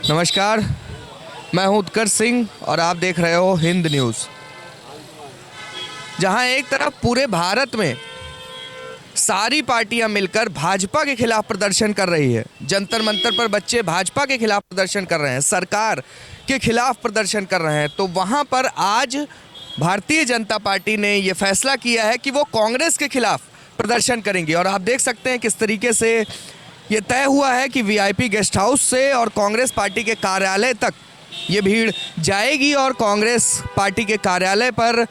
नमस्कार, मैं हूं उत्कर्ष सिंह और आप देख रहे हो हिंद न्यूज़। जहां एक तरफ पूरे भारत में सारी पार्टियां मिलकर भाजपा के खिलाफ प्रदर्शन कर रही है, जंतर मंतर पर बच्चे भाजपा के खिलाफ प्रदर्शन कर रहे हैं, सरकार के खिलाफ प्रदर्शन कर रहे हैं, तो वहां पर आज भारतीय जनता पार्टी ने ये फैसला किया है कि वो कांग्रेस के खिलाफ प्रदर्शन करेंगे। और आप देख सकते हैं किस तरीके से ये तय हुआ है कि वीआईपी गेस्ट हाउस से और कांग्रेस पार्टी के कार्यालय तक ये भीड़ जाएगी और कांग्रेस पार्टी के कार्यालय पर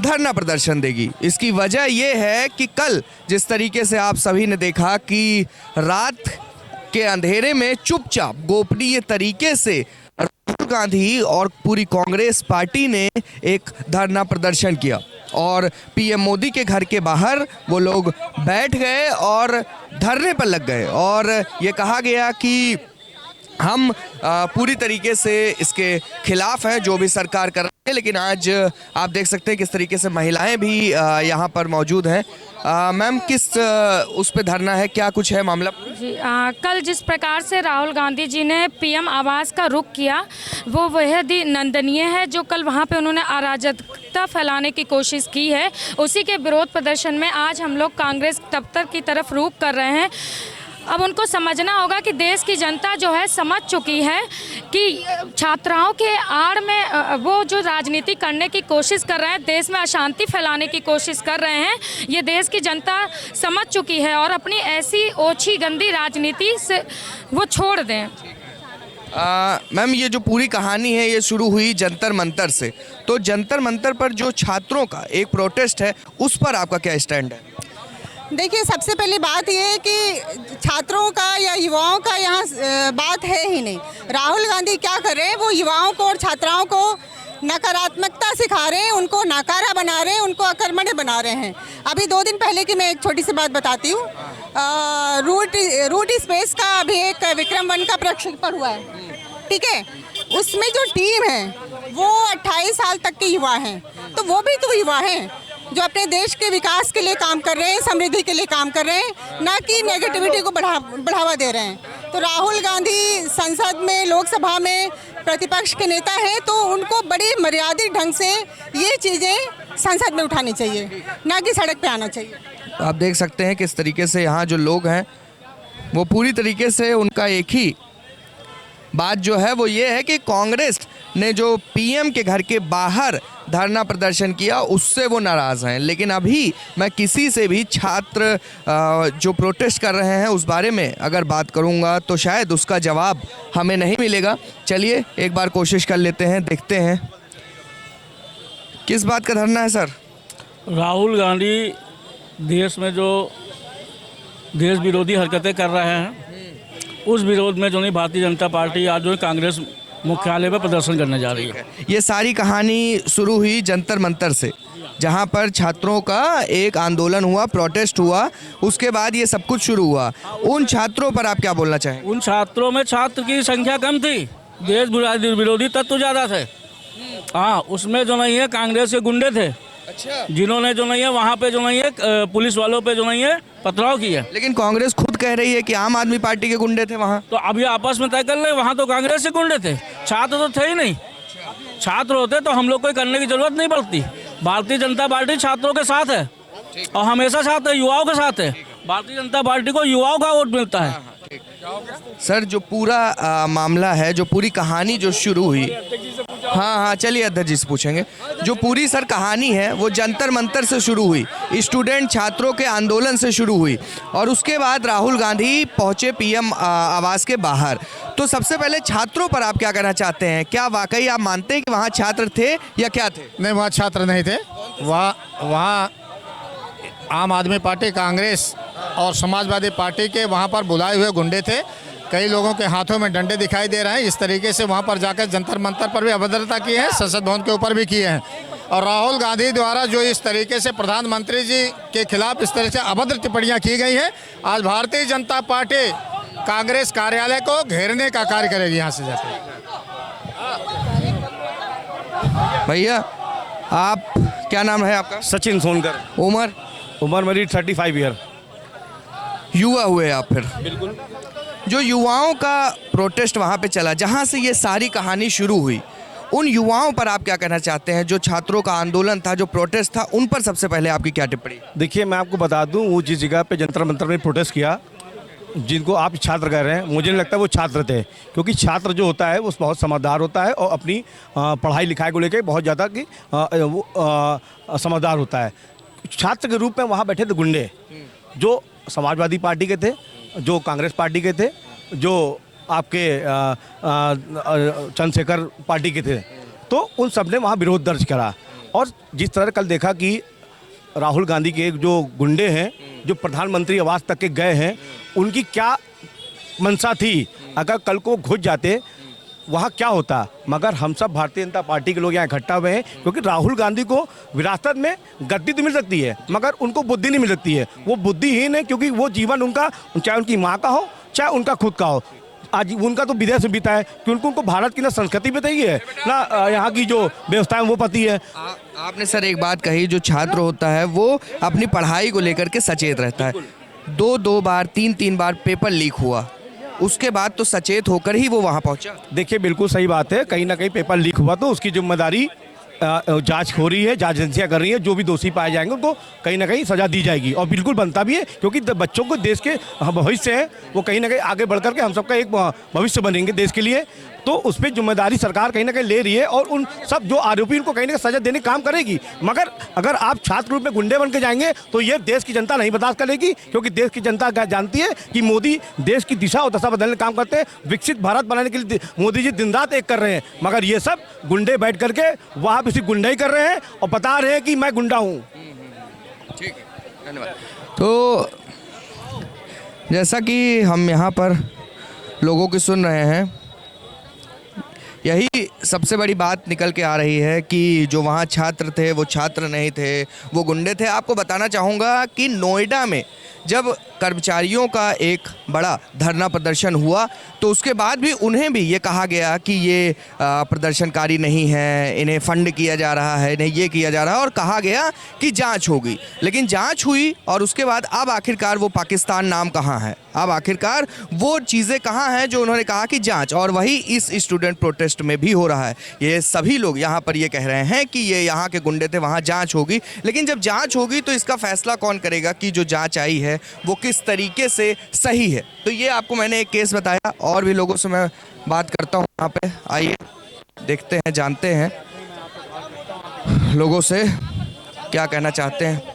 धरना प्रदर्शन देगी। इसकी वजह ये है कि कल जिस तरीके से आप सभी ने देखा कि रात के अंधेरे में चुपचाप गोपनीय तरीके से राहुल गांधी और पूरी कांग्रेस पार्टी ने एक धरना प्रदर्शन किया और पीएम मोदी के घर के बाहर वो लोग बैठ गए और धरने पर लग गए और ये कहा गया कि हम पूरी तरीके से इसके खिलाफ हैं जो भी सरकार कर रही है। लेकिन आज आप देख सकते हैं किस तरीके से महिलाएं भी यहाँ पर मौजूद हैं। मैम, किस उस पे धरना है, क्या कुछ है मामला? जी, कल जिस प्रकार से राहुल गांधी जी ने पीएम आवास का रुख किया वो बेहद ही निंदनीय है। जो कल वहां पे उन्होंने अराजकता फैलाने की कोशिश की है, उसी के विरोध प्रदर्शन में आज हम लोग कांग्रेस दफ्तर की तरफ रुख कर रहे हैं। अब उनको समझना होगा कि देश की जनता जो है समझ चुकी है कि छात्राओं के आड़ में वो जो राजनीति करने की कोशिश कर रहे हैं, देश में अशांति फैलाने की कोशिश कर रहे हैं, ये देश की जनता समझ चुकी है और अपनी ऐसी ओछी गंदी राजनीति से वो छोड़ दें। मैम, ये जो पूरी कहानी है ये शुरू हुई जंतर मंतर से, तो जंतर मंतर पर जो छात्रों का एक प्रोटेस्ट है उस पर आपका क्या स्टैंड है? देखिए, सबसे पहली बात ये है कि छात्रों का या युवाओं का यहाँ बात है ही नहीं। राहुल गांधी क्या कर रहे हैं, वो युवाओं को और छात्राओं को नकारात्मकता सिखा रहे हैं, उनको नाकारा बना रहे हैं, उनको अकर्मण्य बना रहे हैं। अभी 2 दिन पहले की मैं एक छोटी सी बात बताती हूँ। रूट स्पेस का अभी एक विक्रम-1 का प्रक्षेपण हुआ है, ठीक है। उसमें जो टीम है वो 28 साल तक के युवा हैं, तो वो भी तो युवा हैं जो अपने देश के विकास के लिए काम कर रहे हैं, समृद्धि के लिए काम कर रहे हैं, ना कि नेगेटिविटी को बढ़ावा दे रहे हैं। तो राहुल गांधी संसद में, लोकसभा में प्रतिपक्ष के नेता हैं, तो उनको बड़ी मर्यादित ढंग से ये चीज़ें संसद में उठानी चाहिए, ना कि सड़क पे आना चाहिए। आप देख सकते हैं किस तरीके से यहाँ जो लोग हैं वो पूरी तरीके से उनका एक ही बात जो है वो ये है कि कांग्रेस ने जो पीएम के घर के बाहर धरना प्रदर्शन किया उससे वो नाराज़ हैं। लेकिन अभी मैं किसी से भी छात्र जो प्रोटेस्ट कर रहे हैं उस बारे में अगर बात करूंगा तो शायद उसका जवाब हमें नहीं मिलेगा। चलिए एक बार कोशिश कर लेते हैं, देखते हैं किस बात का धरना है। सर, राहुल गांधी देश में जो देश विरोधी हरकतें कर रहे हैं उस विरोध में जो नहीं भारतीय जनता पार्टी आज जो कांग्रेस मुख्यालय पर प्रदर्शन करने जा रही है। ये सारी कहानी शुरू हुई जंतर मंतर से, जहां पर छात्रों का एक आंदोलन हुआ, प्रोटेस्ट हुआ, उसके बाद ये सब कुछ शुरू हुआ। उन छात्रों पर आप क्या बोलना चाहेंगे? उन छात्रों में छात्र की संख्या कम थी, देश विरोधी तत्व ज़्यादा थे। हाँ, उसमें जो नहीं है कांग्रेस के गुंडे थे। अच्छा। जिन्होंने जो नहीं है वहाँ पे जो नहीं है पुलिस वालों पे जो नहीं है पथराव किया। लेकिन कांग्रेस खुद कह रही है कि आम आदमी पार्टी के गुंडे थे वहाँ। तो अभी आपस में तय कर ले, वहाँ तो कांग्रेस के गुंडे थे, छात्र तो थे ही नहीं। छात्र होते तो हम लोग को करने की जरूरत नहीं पड़ती। भारतीय जनता पार्टी छात्रों के साथ है और हमेशा साथ है, युवाओं के साथ है। भारतीय जनता पार्टी को युवाओं का वोट मिलता है। सर, जो पूरा मामला है, जो पूरी कहानी जो शुरू हुई, हाँ, चलिए अध्यक्ष जी से पूछेंगे। जो पूरी सर कहानी है वो जंतर मंतर से शुरू हुई, स्टूडेंट छात्रों के आंदोलन से शुरू हुई और उसके बाद राहुल गांधी पहुंचे पीएम आवास के बाहर। तो सबसे पहले छात्रों पर आप क्या कहना चाहते हैं? क्या वाकई आप मानते हैं कि वहाँ छात्र थे या क्या थे? नहीं, वहाँ छात्र नहीं थे। वहाँ आम आदमी पार्टी, कांग्रेस और समाजवादी पार्टी के वहाँ पर बुलाए हुए गुंडे थे। कई लोगों के हाथों में डंडे दिखाई दे रहे हैं। इस तरीके से वहाँ पर जाकर जंतर मंतर पर भी अभद्रता की है, संसद भवन के ऊपर भी किए हैं। और राहुल गांधी द्वारा जो इस तरीके से प्रधानमंत्री जी के खिलाफ इस तरह से अभद्र टिप्पणियाँ की गई हैं, आज भारतीय जनता पार्टी कांग्रेस कार्यालय को घेरने का कार्य करेगी यहाँ से जाकर। भैया, आप क्या नाम है आपका? सचिन सोनकर। उम्र? उम्र मेरी 35 ईयर। युवा हुए आप फिर? बिल्कुल। जो युवाओं का प्रोटेस्ट वहाँ पे चला, जहाँ से ये सारी कहानी शुरू हुई, उन युवाओं पर आप क्या कहना चाहते हैं? जो छात्रों का आंदोलन था, जो प्रोटेस्ट था, उन पर सबसे पहले आपकी क्या टिप्पणी? देखिए, मैं आपको बता दूं, वो जिस जगह पे जंतर मंतर में प्रोटेस्ट किया, जिनको आप छात्र कह रहे हैं, मुझे नहीं लगता वो छात्र थे, क्योंकि छात्र जो होता है वो बहुत समझदार होता है और अपनी पढ़ाई लिखाई को लेकर बहुत ज़्यादा समझदार होता है। छात्र के रूप में वहाँ बैठे थे गुंडे, जो समाजवादी पार्टी के थे, जो कांग्रेस पार्टी के थे, जो आपके चंद्रशेखर पार्टी के थे। तो उन सब ने वहाँ विरोध दर्ज करा। और जिस तरह कल देखा कि राहुल गांधी के जो गुंडे हैं, जो प्रधानमंत्री आवास तक के गए हैं, उनकी क्या मंशा थी, अगर कल को घुस जाते वहाँ क्या होता। मगर हम सब भारतीय जनता पार्टी के लोग यहाँ इकट्ठा हुए हैं, क्योंकि राहुल गांधी को विरासत में गद्दी तो मिल सकती है, मगर उनको बुद्धि नहीं मिल सकती है। वो बुद्धिहीन है, क्योंकि वो जीवन उनका, चाहे उनकी माँ का हो चाहे उनका खुद का हो, आज उनका तो विदेश में बीता है, क्योंकि उनको भारत की ना संस्कृति बताई है, ना यहाँ की जो व्यवस्था है वो पती है। आपने सर एक बात कही, जो छात्र होता है वो अपनी पढ़ाई को लेकर के सचेत रहता है। दो बार, तीन बार पेपर लीक हुआ, उसके बाद तो सचेत होकर ही वो वहाँ पहुँचा। देखिए, बिल्कुल सही बात है, कहीं ना कहीं पेपर लीक हुआ तो उसकी जिम्मेदारी जांच हो रही है, जांच एजेंसियां कर रही है। जो भी दोषी पाए जाएंगे उनको कहीं ना कहीं सजा दी जाएगी, और बिल्कुल बनता भी है, क्योंकि बच्चों को देश के भविष्य है, वो कहीं ना कहीं आगे बढ़ करके हम सबका एक भविष्य बनेंगे देश के लिए। तो उस पर जिम्मेदारी सरकार कहीं ना कहीं ले रही है, और उन सब जो आरोपी उनको कहीं ना कहीं सजा देने का काम करेगी। मगर अगर आप छात्र रूप में गुंडे बन के जाएंगे तो ये देश की जनता नहीं बर्दाश्त करेगी, क्योंकि देश की जनता जानती है कि मोदी देश की दिशा और दशा बदलने का काम करते हैं। विकसित भारत बनाने के लिए मोदी जी दिन रात एक कर रहे हैं, मगर ये सब गुंडे बैठ करके वहाँ पे सिर्फ गुंडाई कर रहे हैं और बता रहे हैं कि मैं गुंडा हूँ। ठीक है, धन्यवाद। तो जैसा कि हम यहाँ पर लोगों की सुन रहे हैं, यही सबसे बड़ी बात निकल के आ रही है कि जो वहाँ छात्र थे वो छात्र नहीं थे, वो गुंडे थे। आपको बताना चाहूँगा कि नोएडा में जब कर्मचारियों का एक बड़ा धरना प्रदर्शन हुआ, तो उसके बाद भी उन्हें भी ये कहा गया कि ये प्रदर्शनकारी नहीं है, इन्हें फंड किया जा रहा है, इन्हें ये किया जा रहा है, और कहा गया कि जांच होगी। लेकिन जांच हुई, और उसके बाद अब आखिरकार वो पाकिस्तान नाम कहाँ है, अब आखिरकार वो चीज़ें कहाँ हैं जो उन्होंने कहा कि जांच, और वही इस स्टूडेंट प्रोटेस्ट में भी हो रहा है। ये सभी लोग यहाँ पर ये कह रहे हैं कि ये यहाँ के गुंडे थे, वहाँ जांच होगी। लेकिन जब जांच होगी तो इसका फैसला कौन करेगा कि जो जांच आई है वो किस तरीके से सही है। तो ये आपको मैंने एक केस बताया, और भी लोगों से मैं बात करता हूँ यहाँ पे। आइए देखते हैं, जानते हैं लोगों से क्या कहना चाहते हैं।